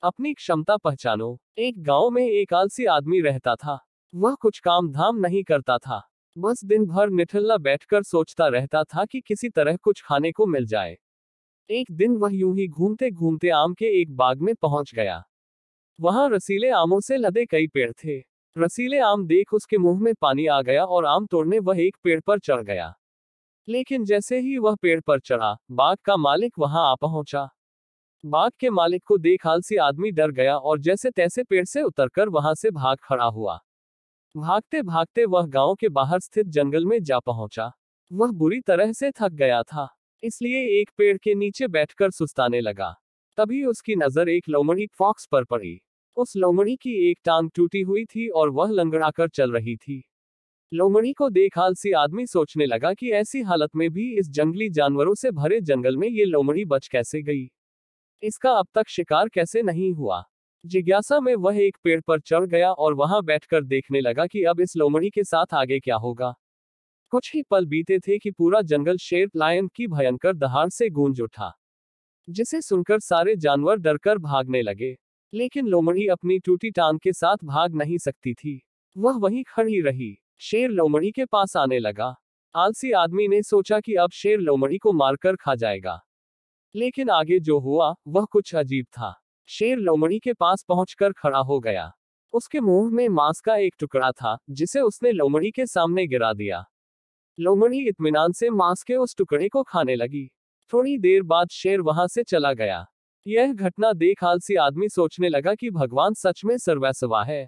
अपनी क्षमता पहचानो। एक गांव में एक आलसी आदमी रहता था। वह कुछ काम धाम नहीं करता था, बस दिन भर निठल्ला बैठकर सोचता रहता था कि किसी तरह कुछ खाने को मिल जाए। एक दिन वह यूं ही घूमते घूमते आम के एक बाग में पहुंच गया। वहां रसीले आमों से लदे कई पेड़ थे। रसीले आम देख उसके मुंह में पानी आ गया और आम तोड़ने वह एक पेड़ पर चढ़ गया। लेकिन जैसे ही वह पेड़ पर चढ़ा, बाग का मालिक वहां आ पहुंचा। बाग के मालिक को देख आलसी आदमी डर गया और जैसे तैसे पेड़ से उतरकर वहां से भाग खड़ा हुआ। भागते भागते वह गांव के बाहर स्थित जंगल में जा पहुंचा। वह बुरी तरह से थक गया था, इसलिए एक पेड़ के नीचे बैठकर सुस्ताने लगा। तभी उसकी नजर एक लोमड़ी फॉक्स पर पड़ी। उस लोमड़ी की एक टांग टूटी हुई थी और वह लंगड़ाकर चल रही थी। लोमड़ी को देख आलसी आदमी सोचने लगा कि ऐसी हालत में भी इस जंगली जानवरों से भरे जंगल में ये लोमड़ी बच कैसे गई, इसका अब तक शिकार कैसे नहीं हुआ। जिज्ञासा में वह एक पेड़ पर चढ़ गया और वहां बैठकर देखने लगा कि अब इस लोमड़ी के साथ आगे क्या होगा। कुछ ही पल बीते थे कि पूरा जंगल शेर लायन की भयंकर दहाड़ से गूंज उठा, जिसे सुनकर सारे जानवर डरकर भागने लगे। लेकिन लोमड़ी अपनी टूटी टांग के साथ भाग नहीं सकती थी। वह वहीं खड़ी रही। शेर लोमड़ी के पास आने लगा। आलसी आदमी ने सोचा कि अब शेर लोमड़ी को मारकर खा जाएगा, लेकिन आगे जो हुआ वह कुछ अजीब था। शेर लोमड़ी के पास पहुंचकर खड़ा हो गया। उसके मुंह में मांस का एक टुकड़ा था, जिसे उसने लोमड़ी के सामने गिरा दिया। लोमड़ी इत्मीनान से मांस के उस टुकड़े को खाने लगी। थोड़ी देर बाद शेर वहां से चला गया। यह घटना देख आलसी आदमी सोचने लगा कि भगवान सच में सर्वैसवा है।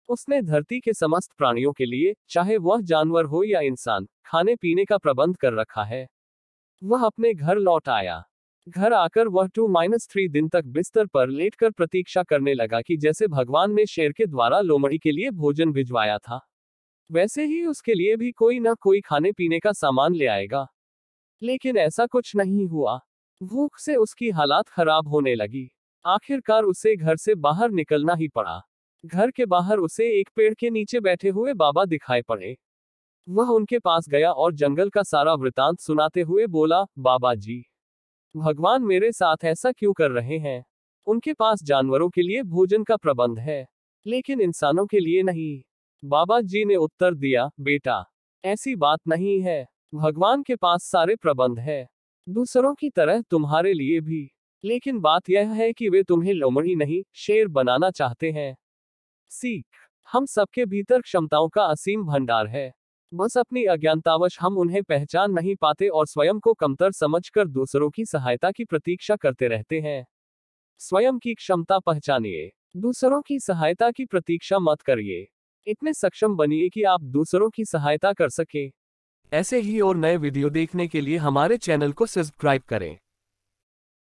उसने धरती के समस्त प्राणियों के लिए, चाहे वह जानवर हो या इंसान, खाने पीने का प्रबंध कर रखा है। वह अपने घर लौट आया। घर आकर वह 2-3 दिन तक बिस्तर पर लेटकर प्रतीक्षा करने लगा कि जैसे भगवान ने शेर के द्वारा लोमड़ी के लिए भोजन भिजवाया था, वैसे ही उसके लिए भी कोई न कोई खाने पीने का सामान ले आएगा। लेकिन ऐसा कुछ नहीं हुआ। भूख से उसकी हालात खराब होने लगी। आखिरकार उसे घर से बाहर निकलना ही पड़ा। घर के बाहर उसे एक पेड़ के नीचे बैठे हुए बाबा दिखाई पड़े। वह उनके पास गया और जंगल का सारा वृतांत सुनाते हुए बोला, बाबा जी, भगवान मेरे साथ ऐसा क्यों कर रहे हैं? उनके पास जानवरों के लिए भोजन का प्रबंध है, लेकिन इंसानों के लिए नहीं। बाबा जी ने उत्तर दिया, बेटा, ऐसी बात नहीं है। भगवान के पास सारे प्रबंध है, दूसरों की तरह तुम्हारे लिए भी। लेकिन बात यह है कि वे तुम्हें लोमड़ी नहीं, शेर बनाना चाहते हैं। सीख, हम सबके भीतर क्षमताओं का असीम भंडार है, बस अपनी अज्ञानतावश हम उन्हें पहचान नहीं पाते और स्वयं को कमतर समझकर दूसरों की सहायता की प्रतीक्षा करते रहते हैं। स्वयं की क्षमता पहचानिए, दूसरों की सहायता की प्रतीक्षा मत करिए। इतने सक्षम बनिए कि आप दूसरों की सहायता कर सके। ऐसे ही और नए वीडियो देखने के लिए हमारे चैनल को सब्सक्राइब करें।